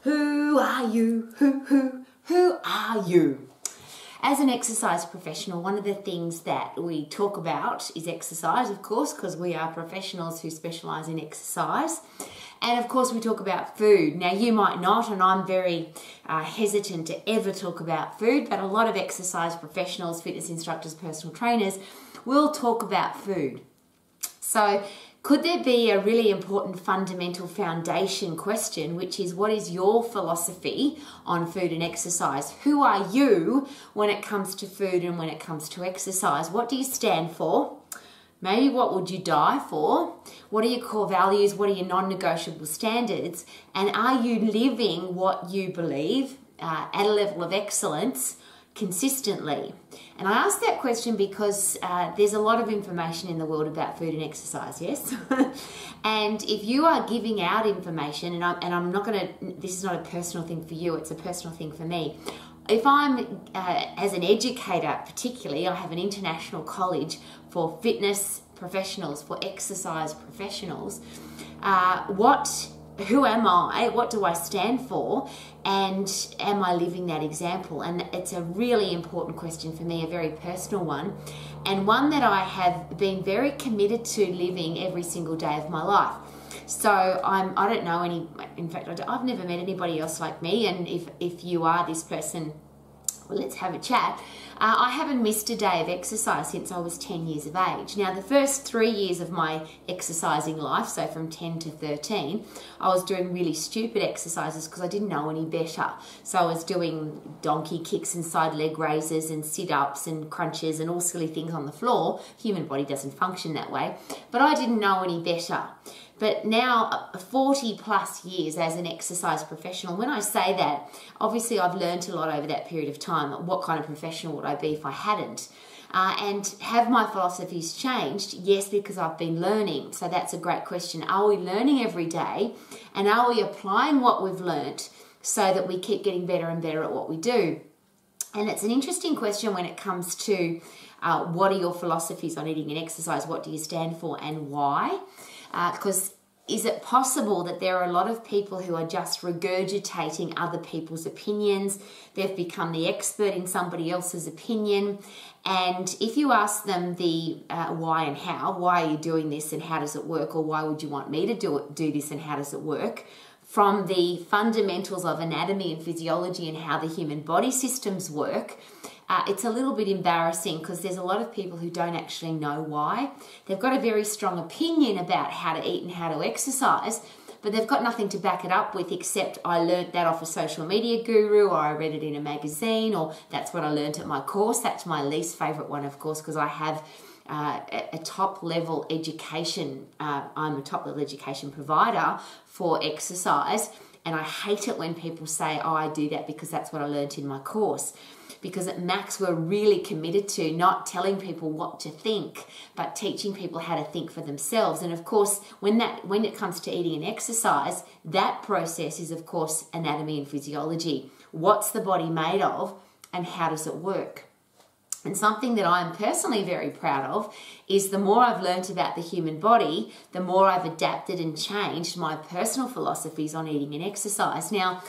Who are you? Who are you? As an exercise professional, one of the things that we talk about is exercise, of course, because we are professionals who specialise in exercise. And of course, we talk about food. Now, you might not, and I'm very hesitant to ever talk about food, but a lot of exercise professionals, fitness instructors, personal trainers will talk about food. So, could there be a really important fundamental foundation question, which is, what is your philosophy on food and exercise? Who are you when it comes to food and when it comes to exercise? What do you stand for? Maybe what would you die for? What are your core values? What are your non-negotiable standards? And are you living what you believe at a level of excellence consistently? And I ask that question because there's a lot of information in the world about food and exercise, yes? And if you are giving out information, and I'm not going to, this is not a personal thing for you, it's a personal thing for me. If I'm, as an educator particularly, I have an international college for fitness professionals, for exercise professionals, who am I? What do I stand for? And am I living that example? And it's a really important question for me, a very personal one, and one that I have been very committed to living every single day of my life. So I don't know any, in fact, I've never met anybody else like me, and if you are this person, well, let's have a chat. I haven't missed a day of exercise since I was 10 years of age. Now, the first 3 years of my exercising life, so from 10 to 13, I was doing really stupid exercises because I didn't know any better. So I was doing donkey kicks and side leg raises and sit-ups and crunches and all silly things on the floor. Human body doesn't function that way. But I didn't know any better. But now, 40 plus years as an exercise professional, when I say that, obviously I've learned a lot over that period of time. What kind of professional would I be if I hadn't? And have my philosophies changed? Yes, because I've been learning. So that's a great question. Are we learning every day? And are we applying what we've learnt so that we keep getting better and better at what we do? And it's an interesting question when it comes to what are your philosophies on eating and exercise? What do you stand for and why? Because is it possible that there are a lot of people who are just regurgitating other people's opinions? They've become the expert in somebody else's opinion. And if you ask them the why and how, why are you doing this and how does it work? Or why would you want me to do this and how does it work? From the fundamentals of anatomy and physiology and how the human body systems work, it's a little bit embarrassing because there's a lot of people who don't actually know why. They've got a very strong opinion about how to eat and how to exercise, but they've got nothing to back it up with except I learnt that off a social media guru, or I read it in a magazine, or that's what I learnt at my course. That's my least favourite one, of course, because I have a top-level education. I'm a top-level education provider for exercise, and I hate it when people say, oh, I do that because that's what I learnt in my course. Because at Max, we're really committed to not telling people what to think, but teaching people how to think for themselves. And of course, when it comes to eating and exercise, that process is, of course, anatomy and physiology. What's the body made of and how does it work? And something that I'm personally very proud of is the more I've learned about the human body, the more I've adapted and changed my personal philosophies on eating and exercise. Now,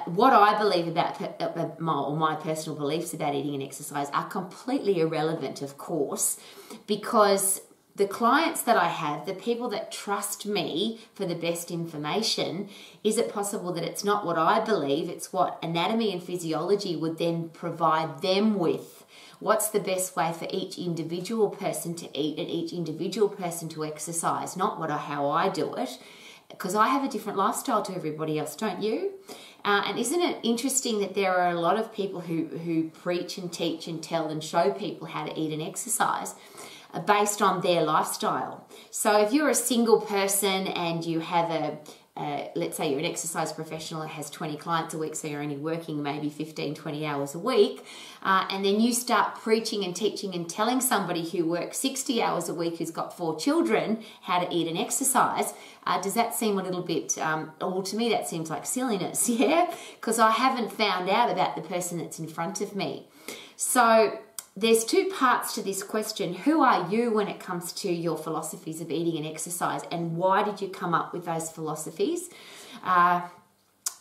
what I believe about my personal beliefs about eating and exercise are completely irrelevant, of course, because the clients that I have, the people that trust me for the best information, is it possible that it's not what I believe, it's what anatomy and physiology would then provide them with? What's the best way for each individual person to eat and each individual person to exercise, not how I do it, because I have a different lifestyle to everybody else, don't you? And isn't it interesting that there are a lot of people who preach and teach and tell and show people how to eat and exercise based on their lifestyle? So if you're a single person and you have let's say you're an exercise professional that has 20 clients a week, so you're only working maybe 15, 20 hours a week, and then you start preaching and teaching and telling somebody who works 60 hours a week who's got 4 children how to eat and exercise, does that seem a little bit, well, to me that seems like silliness, yeah? Because I haven't found out about the person that's in front of me. So there's 2 parts to this question. Who are you when it comes to your philosophies of eating and exercise, and why did you come up with those philosophies?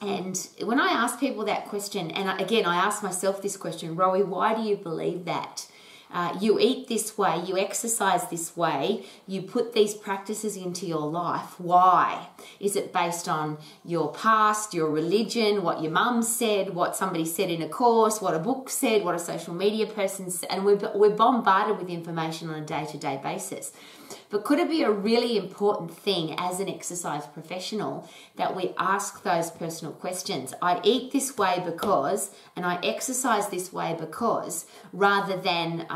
And when I ask people that question, and again, I ask myself this question, Rowie, why do you believe that? You eat this way, you exercise this way, you put these practices into your life. Why? Is it based on your past, your religion, what your mum said, what somebody said in a course, what a book said, what a social media person said? And we're bombarded with information on a day-to-day basis. But could it be a really important thing as an exercise professional that we ask those personal questions? I eat this way because, and I exercise this way because, rather than,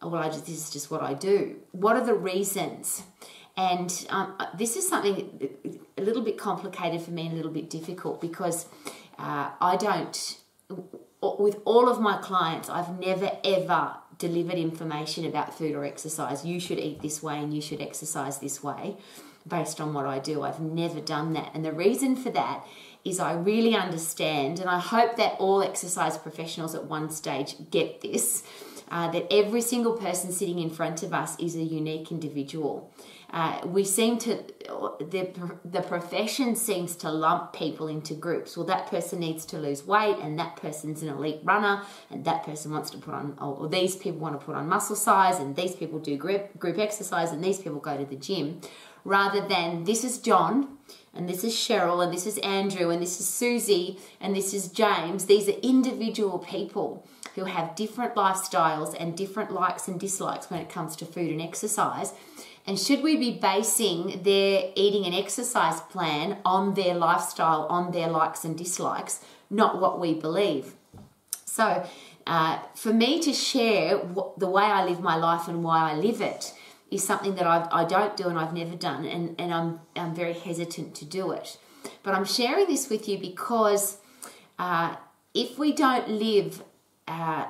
this is just what I do. What are the reasons? And this is something a little bit complicated for me and a little bit difficult because with all of my clients, I've never ever delivered information about food or exercise. You should eat this way and you should exercise this way based on what I do. I've never done that. And the reason for that is I really understand, and I hope that all exercise professionals at one stage get this, that every single person sitting in front of us is a unique individual. We seem to, the profession seems to lump people into groups. Well, that person needs to lose weight and that person's an elite runner and that person wants to put on, or these people want to put on muscle size and these people do group exercise and these people go to the gym. Rather than this is John and this is Cheryl and this is Andrew and this is Susie and this is James. These are individual people who have different lifestyles and different likes and dislikes when it comes to food and exercise. And should we be basing their eating and exercise plan on their lifestyle, on their likes and dislikes, not what we believe? So for me to share the way I live my life and why I live it is something that I don't do and I've never done, and I'm very hesitant to do it. But I'm sharing this with you because if we don't live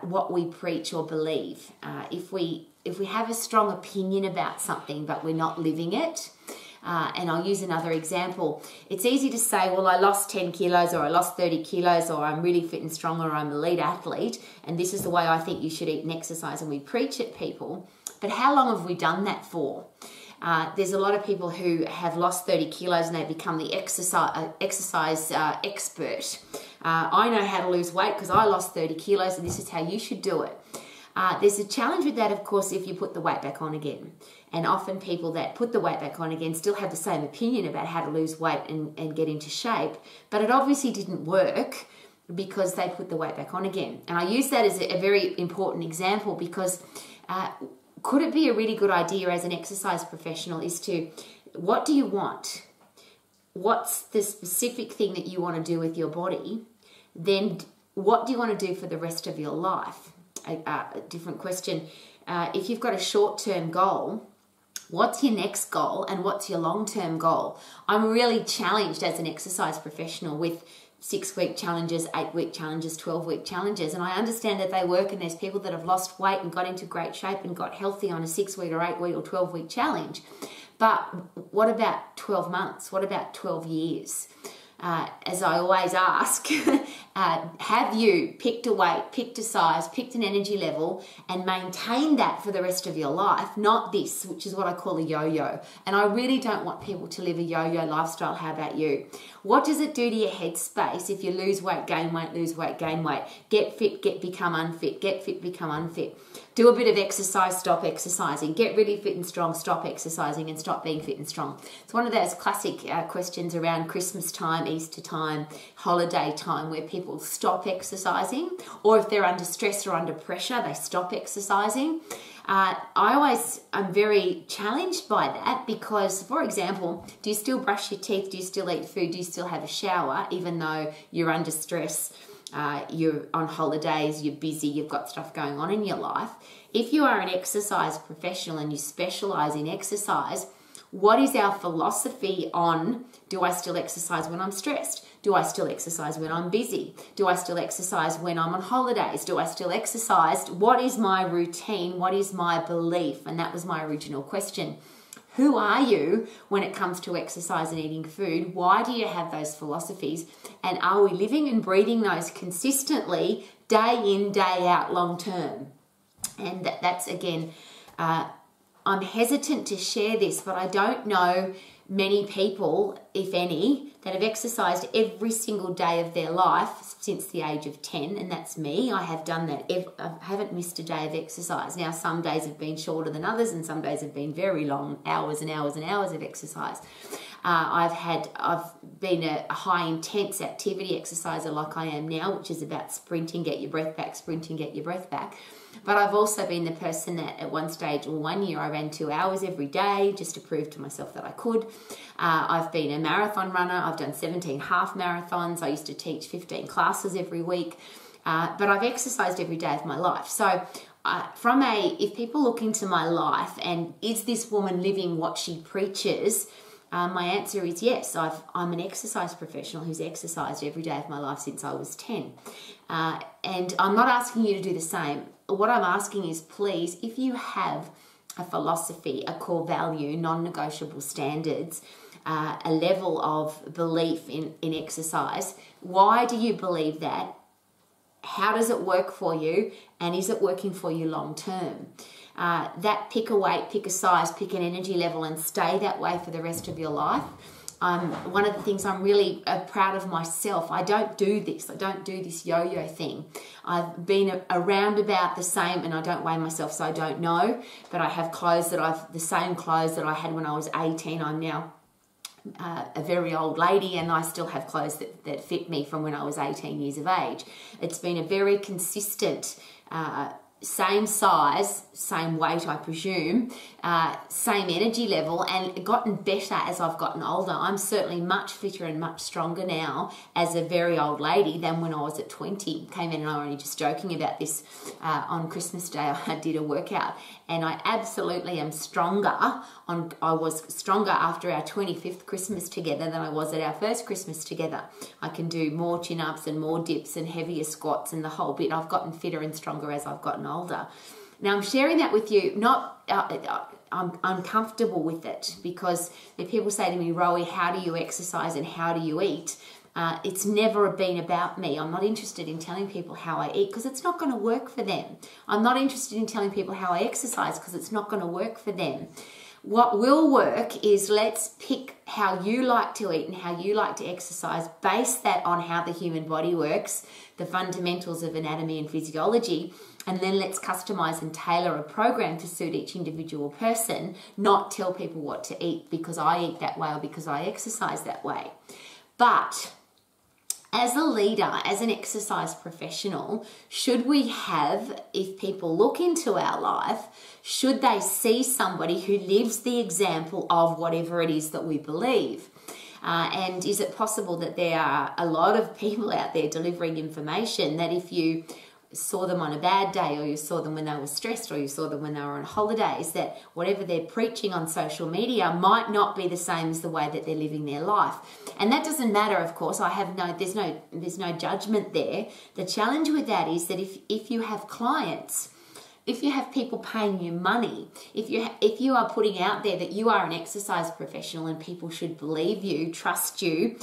what we preach or believe, if we have a strong opinion about something but we're not living it, and I'll use another example. It's easy to say, well, I lost 10 kilos or I lost 30 kilos or I'm really fit and strong or I'm an elite athlete and this is the way I think you should eat and exercise, and we preach at people. But how long have we done that for? There's a lot of people who have lost 30 kilos and they become the exercise expert. I know how to lose weight because I lost 30 kilos and this is how you should do it. There's a challenge with that, of course, if you put the weight back on again. And often people that put the weight back on again still have the same opinion about how to lose weight and get into shape. But it obviously didn't work because they put the weight back on again. And I use that as a very important example because could it be a really good idea as an exercise professional is to, what do you want? What's the specific thing that you want to do with your body? Then what do you want to do for the rest of your life? A different question. If you've got a short-term goal, what's your next goal and what's your long-term goal? I'm really challenged as an exercise professional with 6-week challenges, 8-week challenges, 12-week challenges. And I understand that they work and there's people that have lost weight and got into great shape and got healthy on a 6-week or 8-week or 12-week challenge. But what about 12 months? What about 12 years? As I always ask, have you picked a weight, picked a size, picked an energy level and maintained that for the rest of your life? Not this, which is what I call a yo-yo. And I really don't want people to live a yo-yo lifestyle. How about you? What does it do to your headspace if you lose weight, gain weight, lose weight, gain weight? Get fit, become unfit, get fit, become unfit. Do a bit of exercise, stop exercising. Get really fit and strong, stop exercising and stop being fit and strong. It's one of those classic questions around Christmas time, Easter time, holiday time, where people stop exercising, or if they're under stress or under pressure, they stop exercising. I'm very challenged by that because, for example, do you still brush your teeth? Do you still eat food? Do you still have a shower, even though you're under stress? You're on holidays, you're busy, you've got stuff going on in your life. If you are an exercise professional and you specialize in exercise, what is our philosophy on, do I still exercise when I'm stressed? Do I still exercise when I'm busy? Do I still exercise when I'm on holidays? Do I still exercise? What is my routine? What is my belief? And that was my original question. Who are you when it comes to exercise and eating food? Why do you have those philosophies? And are we living and breathing those consistently, day in, day out, long term? And that's, again, I'm hesitant to share this, but I don't know many people, if any, that have exercised every single day of their life since the age of 10, and that's me. I have done that. I haven't missed a day of exercise. Now, some days have been shorter than others, and some days have been very long, hours and hours and hours of exercise. I've been a high intense activity exerciser like I am now, which is about sprinting, get your breath back, sprinting, get your breath back. But I've also been the person that at one stage or 1 year I ran 2 hours every day just to prove to myself that I could. I've been a marathon runner. I've done 17 half marathons. I used to teach 15 classes every week. But I've exercised every day of my life. So if people look into my life and is this woman living what she preaches, my answer is yes. I'm an exercise professional who's exercised every day of my life since I was 10. And I'm not asking you to do the same. What I'm asking is, please, if you have a philosophy, a core value, non-negotiable standards, a level of belief in exercise, why do you believe that? How does it work for you? And is it working for you long term? That pick a weight, pick a size, pick an energy level and stay that way for the rest of your life. One of the things I'm really proud of myself, I don't do this. I don't do this yo-yo thing. I've been around about the same, and I don't weigh myself, so I don't know. But I have clothes the same clothes that I had when I was 18. I'm now a very old lady, and I still have clothes that fit me from when I was 18 years of age. It's been a very consistent same size, same weight, I presume, same energy level, and gotten better as I've gotten older. I'm certainly much fitter and much stronger now as a very old lady than when I was at 20. Came in and I were only just joking about this on Christmas Day. I did a workout, and I absolutely am stronger. I was stronger after our 25th Christmas together than I was at our first Christmas together. I can do more chin-ups and more dips and heavier squats and the whole bit. I've gotten fitter and stronger as I've gotten older. Now, I'm sharing that with you, I'm comfortable with it, because if people say to me, Rowie, how do you exercise and how do you eat? It's never been about me. I'm not interested in telling people how I eat because it's not going to work for them. I'm not interested in telling people how I exercise because it's not going to work for them. What will work is let's pick how you like to eat and how you like to exercise, base that on how the human body works, the fundamentals of anatomy and physiology, and then let's customize and tailor a program to suit each individual person, not tell people what to eat because I eat that way or because I exercise that way. But as a leader, as an exercise professional, should we have, if people look into our life, should they see somebody who lives the example of whatever it is that we believe? And is it possible that there are a lot of people out there delivering information that if you saw them on a bad day, or you saw them when they were stressed, or you saw them when they were on holidays, that whatever they're preaching on social media might not be the same as the way that they're living their life? And that doesn't matter, of course. There's no judgment there. The challenge with that is that if you have clients, if you have people paying you money, if you are putting out there that you are an exercise professional and people should believe you, trust you,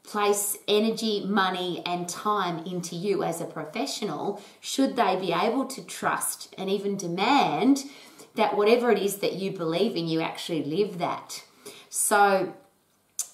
place energy, money and time into you as a professional, should they be able to trust and even demand that whatever it is that you believe in, you actually live that? So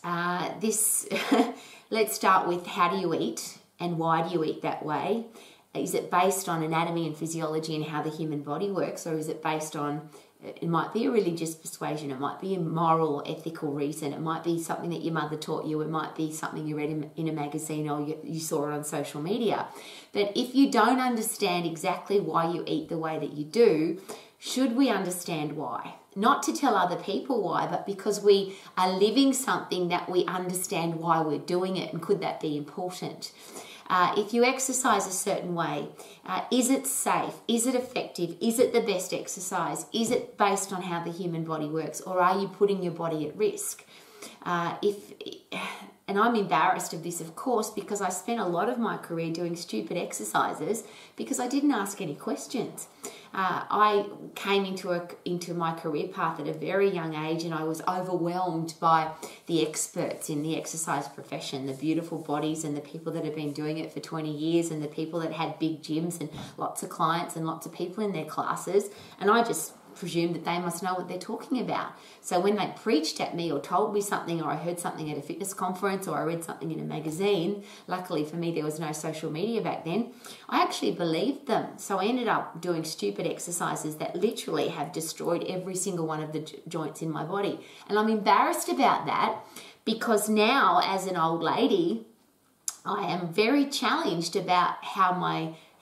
let's start with, how do you eat and why do you eat that way? Is it based on anatomy and physiology and how the human body works, or is it based on, it might be a religious persuasion, it might be a moral or ethical reason, it might be something that your mother taught you, it might be something you read in a magazine or you saw it on social media. But if you don't understand exactly why you eat the way that you do, should we understand why? Not to tell other people why, but because we are living something that we understand why we're doing it, and could that be important? If you exercise a certain way, is it safe? Is it effective? Is it the best exercise? Is it based on how the human body works? Or are you putting your body at risk? And I'm embarrassed of this, of course, because I spent a lot of my career doing stupid exercises because I didn't ask any questions. I came into my career path at a very young age, and I was overwhelmed by the experts in the exercise profession, the beautiful bodies and the people that have been doing it for 20 years and the people that had big gyms and lots of clients and lots of people in their classes. And I just presume that they must know what they're talking about. So when they preached at me or told me something, or I heard something at a fitness conference, or I read something in a magazine, luckily for me there was no social media back then, I actually believed them. So I ended up doing stupid exercises that literally have destroyed every single one of the joints in my body. And I'm embarrassed about that, because now as an old lady, I am very challenged about how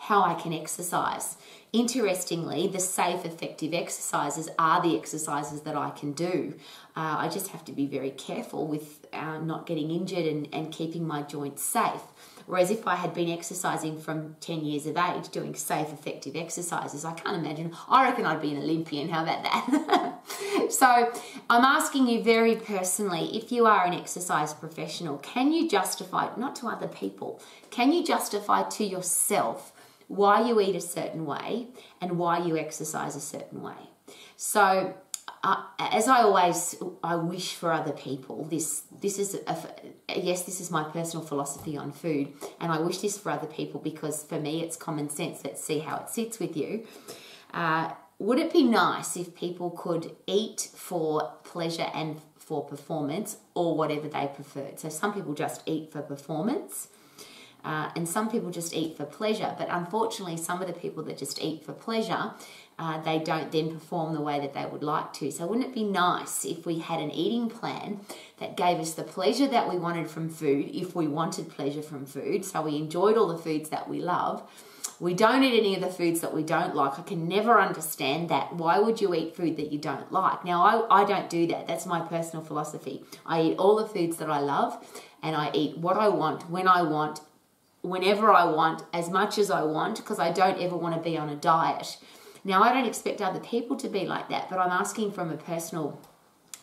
I can exercise. Interestingly, the safe, effective exercises are the exercises that I can do. I just have to be very careful with not getting injured and keeping my joints safe. Whereas if I had been exercising from 10 years of age, doing safe, effective exercises, I can't imagine. I reckon I'd be an Olympian. How about that? So I'm asking you very personally, if you are an exercise professional, can you justify, not to other people, can you justify to yourself why you eat a certain way and why you exercise a certain way? So as I wish for other people, this is my personal philosophy on food, and I wish this for other people because for me it's common sense. Let's see how it sits with you. Would it be nice if people could eat for pleasure and for performance, or whatever they preferred? So some people just eat for performance, and some people just eat for pleasure. But unfortunately, some of the people that just eat for pleasure, they don't then perform the way that they would like to. So wouldn't it be nice if we had an eating plan that gave us the pleasure that we wanted from food, if we wanted pleasure from food, so we enjoyed all the foods that we love. We don't eat any of the foods that we don't like. I can never understand that. Why would you eat food that you don't like? Now, I don't do that. That's my personal philosophy. I eat all the foods that I love, and I eat what I want, when I want, whenever I want, as much as I want, because I don't ever want to be on a diet. Now, I don't expect other people to be like that, but I'm asking from a personal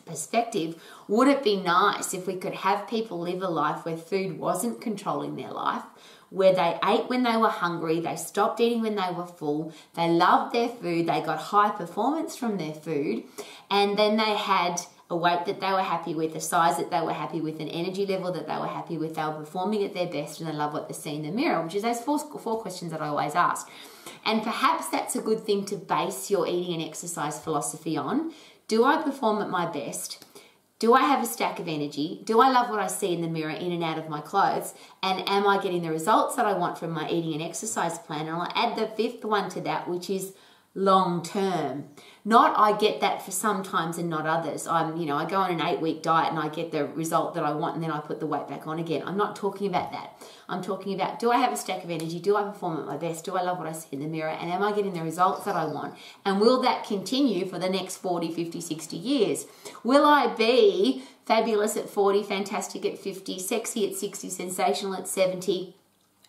perspective, would it be nice if we could have people live a life where food wasn't controlling their life, where they ate when they were hungry, they stopped eating when they were full, they loved their food, they got high performance from their food, and then they had a weight that they were happy with, a size that they were happy with, an energy level that they were happy with, they were performing at their best, and they love what they see in the mirror, which is those four questions that I always ask. And perhaps that's a good thing to base your eating and exercise philosophy on. Do I perform at my best? Do I have a stack of energy? Do I love what I see in the mirror in and out of my clothes? And am I getting the results that I want from my eating and exercise plan? And I'll add the fifth one to that, which is long term. Not I get that for some times and not others. I go on an 8-week diet and I get the result that I want and then I put the weight back on again. I'm not talking about that. I'm talking about, do I have a stack of energy? Do I perform at my best? Do I love what I see in the mirror? And am I getting the results that I want? And will that continue for the next 40, 50, 60 years? Will I be fabulous at 40, fantastic at 50, sexy at 60, sensational at 70,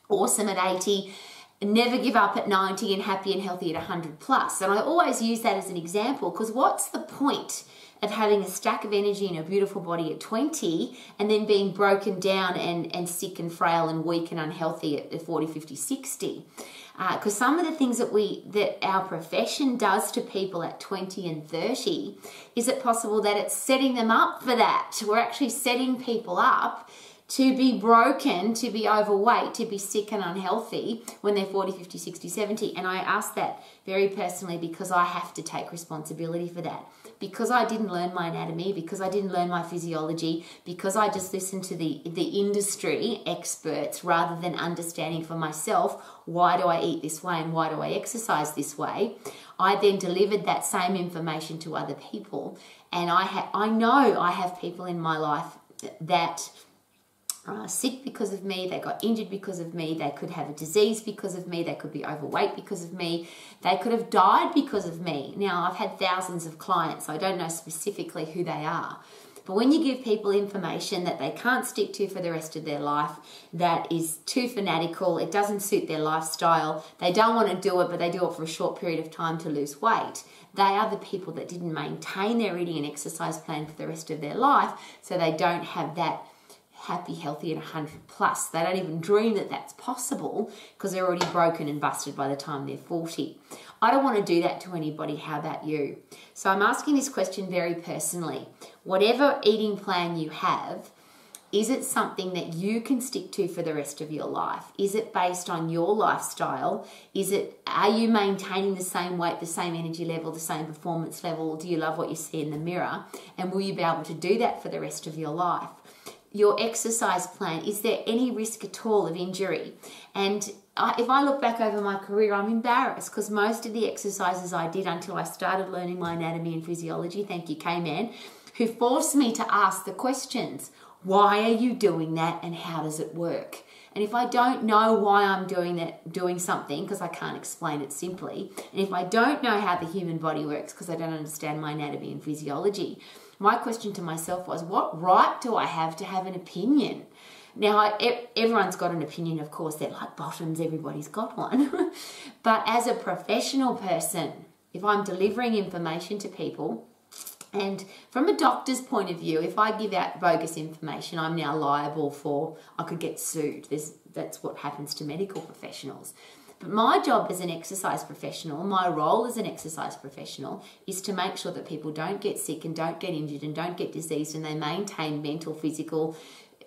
awesome at 80, never give up at 90, and happy and healthy at 100 plus? And I always use that as an example, because what's the point of having a stack of energy and a beautiful body at 20 and then being broken down and sick and frail and weak and unhealthy at 40, 50, 60? Because some of the things that our profession does to people at 20 and 30, is it possible that it's setting them up for that? We're actually setting people up to be broken, to be overweight, to be sick and unhealthy when they're 40, 50, 60, 70. And I ask that very personally because I have to take responsibility for that. Because I didn't learn my anatomy, because I didn't learn my physiology, because I just listened to the industry experts rather than understanding for myself, why do I eat this way and why do I exercise this way? I then delivered that same information to other people. And I know I have people in my life that sick because of me, they got injured because of me, they could have a disease because of me, they could be overweight because of me, they could have died because of me. Now, I've had thousands of clients, so I don't know specifically who they are. But when you give people information that they can't stick to for the rest of their life, that is too fanatical, it doesn't suit their lifestyle, they don't want to do it, but they do it for a short period of time to lose weight, they are the people that didn't maintain their eating and exercise plan for the rest of their life, so they don't have that happy, healthy, and 100 plus. They don't even dream that that's possible because they're already broken and busted by the time they're 40. I don't want to do that to anybody. How about you? So I'm asking this question very personally. Whatever eating plan you have, Is it something that you can stick to for the rest of your life? Is it based on your lifestyle? Are you maintaining the same weight, the same energy level, the same performance level? Do you love what you see in the mirror? And will you be able to do that for the rest of your life? Your exercise plan, is there any risk at all of injury? And if I look back over my career, I'm embarrassed because most of the exercises I did until I started learning my anatomy and physiology, thank you K-Man, who forced me to ask the questions. Why are you doing that and how does it work? And if I don't know why I'm doing something because I can't explain it simply, and if I don't know how the human body works because I don't understand my anatomy and physiology, my question to myself was, what right do I have to have an opinion? Now, everyone's got an opinion, of course. They're like bottoms, everybody's got one. But as a professional person, if I'm delivering information to people, and from a doctor's point of view, if I give out bogus information, I'm now liable I could get sued. That's what happens to medical professionals. But my job as an exercise professional, my role as an exercise professional, is to make sure that people don't get sick and don't get injured and don't get diseased, and they maintain mental, physical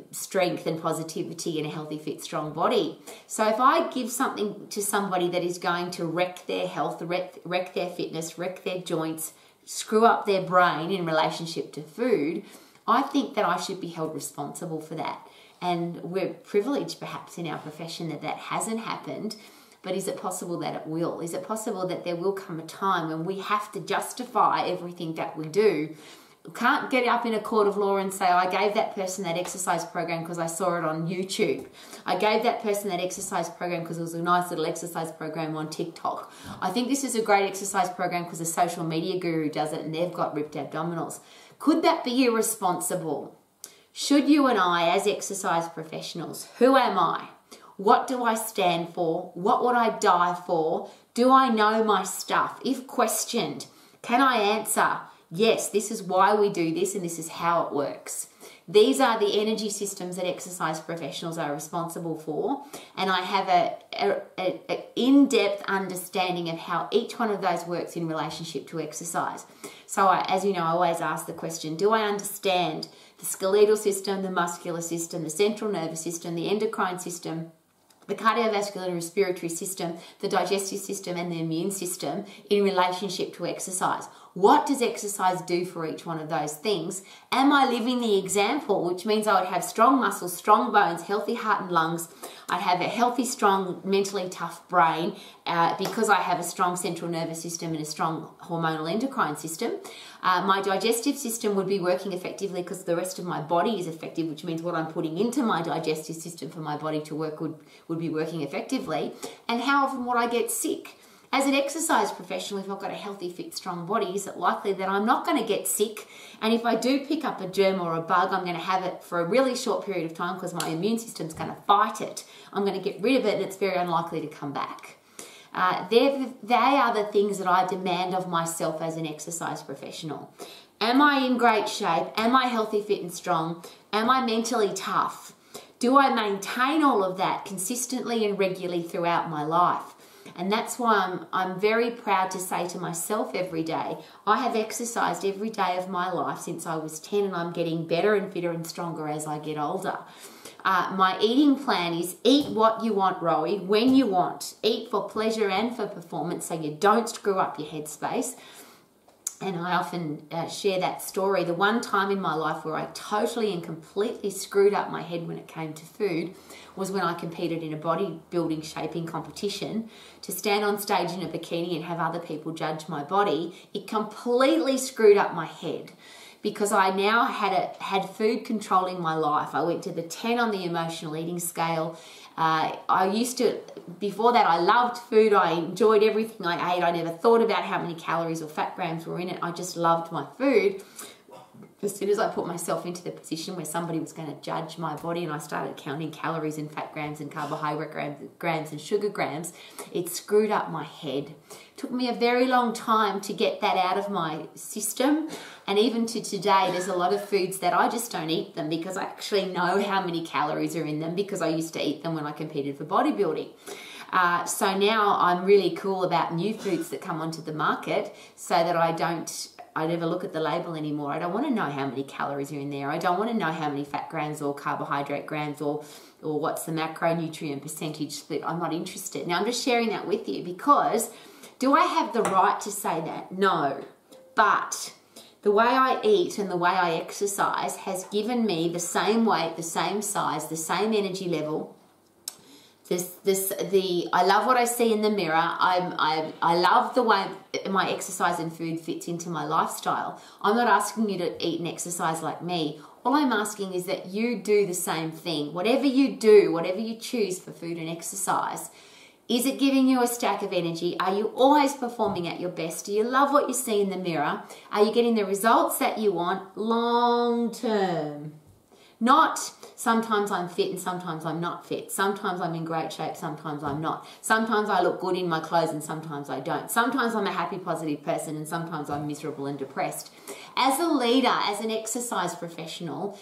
strength and positivity in a healthy, fit, strong body. So if I give something to somebody that is going to wreck their health, wreck their fitness, wreck their joints, screw up their brain in relationship to food, I think that I should be held responsible for that. And we're privileged perhaps in our profession that hasn't happened, but is it possible that it will? Is it possible that there will come a time when we have to justify everything that we do? We can't get up in a court of law and say, I gave that person that exercise program because I saw it on YouTube. I gave that person that exercise program because it was a nice little exercise program on TikTok. I think this is a great exercise program because a social media guru does it and they've got ripped abdominals. Could that be irresponsible? Should you and I, as exercise professionals, who am I? What do I stand for? What would I die for? Do I know my stuff? If questioned, can I answer? Yes, this is why we do this and this is how it works. These are the energy systems that exercise professionals are responsible for, and I have an in-depth understanding of how each one of those works in relationship to exercise. So as you know, I always ask the question, do I understand the skeletal system, the muscular system, the central nervous system, the endocrine system, the cardiovascular and respiratory system, the digestive system, and the immune system in relationship to exercise? What does exercise do for each one of those things? Am I living the example, which means I would have strong muscles, strong bones, healthy heart and lungs. I'd have a healthy, strong, mentally tough brain because I have a strong central nervous system and a strong hormonal endocrine system. My digestive system would be working effectively because the rest of my body is effective, which means what I'm putting into my digestive system for my body to work would be working effectively. And how often would I get sick? As an exercise professional, if I've got a healthy, fit, strong body, is it likely that I'm not going to get sick? And if I do pick up a germ or a bug, I'm going to have it for a really short period of time because my immune system's going to fight it. I'm going to get rid of it and it's very unlikely to come back. They are the things that I demand of myself as an exercise professional. Am I in great shape? Am I healthy, fit and strong? Am I mentally tough? Do I maintain all of that consistently and regularly throughout my life? And that's why I'm very proud to say to myself every day, I have exercised every day of my life since I was 10 and I'm getting better and fitter and stronger as I get older. My eating plan is eat what you want, Rowie, when you want. Eat for pleasure and for performance so you don't screw up your headspace. And I often share that story. The one time in my life where I totally and completely screwed up my head when it came to food was when I competed in a bodybuilding shaping competition. To stand on stage in a bikini and have other people judge my body, it completely screwed up my head because I now had food controlling my life. I went to the 10 on the emotional eating scale. Before that, I loved food. I enjoyed everything I ate. I never thought about how many calories or fat grams were in it. I just loved my food. As soon as I put myself into the position where somebody was going to judge my body and I started counting calories and fat grams and carbohydrate grams and sugar grams, it screwed up my head. It took me a very long time to get that out of my system. And even to today, there's a lot of foods that I just don't eat them because I actually know how many calories are in them because I used to eat them when I competed for bodybuilding. So now I'm really cool about new foods that come onto the market so that I don't never look at the label anymore. I don't want to know how many calories are in there. I don't want to know how many fat grams or carbohydrate grams or what's the macronutrient percentage split. I'm not interested. Now, I'm just sharing that with you because do I have the right to say that? No. But the way I eat and the way I exercise has given me the same weight, the same size, the same energy level. I love what I see in the mirror. I love the way my exercise and food fits into my lifestyle. I'm not asking you to eat and exercise like me. All I'm asking is that you do the same thing. Whatever you do, whatever you choose for food and exercise, is it giving you a stack of energy? Are you always performing at your best? Do you love what you see in the mirror? Are you getting the results that you want long term? Not sometimes I'm fit and sometimes I'm not fit. Sometimes I'm in great shape, sometimes I'm not. Sometimes I look good in my clothes and sometimes I don't. Sometimes I'm a happy, positive person and sometimes I'm miserable and depressed. As a leader, as an exercise professional,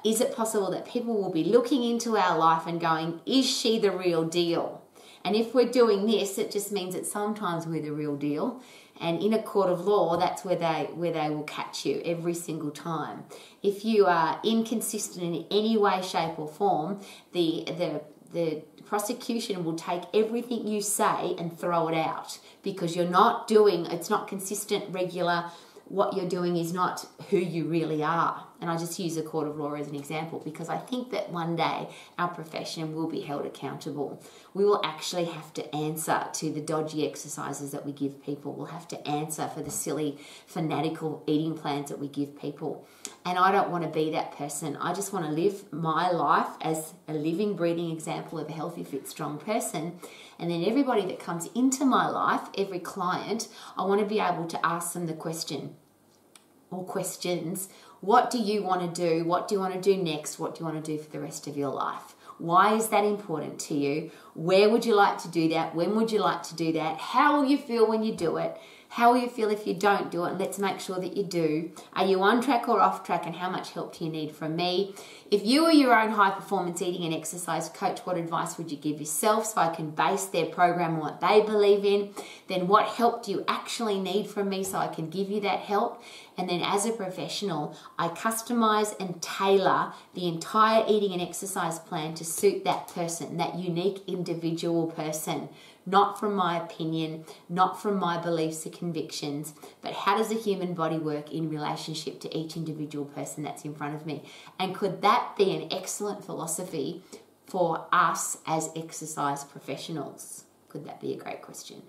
is it possible that people will be looking into our life and going, is she the real deal? And if we're doing this, it just means that sometimes we're the real deal. And in a court of law, that's where they will catch you every single time. If you are inconsistent in any way, shape or form, the prosecution will take everything you say and throw it out because you're not doing, it's not consistent, regular. What you're doing is not who you really are. And I just use a court of law as an example because I think that one day our profession will be held accountable. We will actually have to answer to the dodgy exercises that we give people. We'll have to answer for the silly, fanatical eating plans that we give people. And I don't want to be that person. I just want to live my life as a living, breathing example of a healthy, fit, strong person. And then everybody that comes into my life, every client, I want to be able to ask them the question or questions. What do you want to do? What do you want to do next? What do you want to do for the rest of your life? Why is that important to you? Where would you like to do that? When would you like to do that? How will you feel when you do it? How will you feel if you don't do it? And let's make sure that you do. Are you on track or off track? And how much help do you need from me? If you were your own high performance eating and exercise coach, what advice would you give yourself so I can base their program on what they believe in? Then what help do you actually need from me so I can give you that help? And then as a professional, I customize and tailor the entire eating and exercise plan to suit that person, that unique individual person. Not from my opinion, not from my beliefs or convictions, but how does a human body work in relationship to each individual person that's in front of me? And could that be an excellent philosophy for us as exercise professionals? Could that be a great question?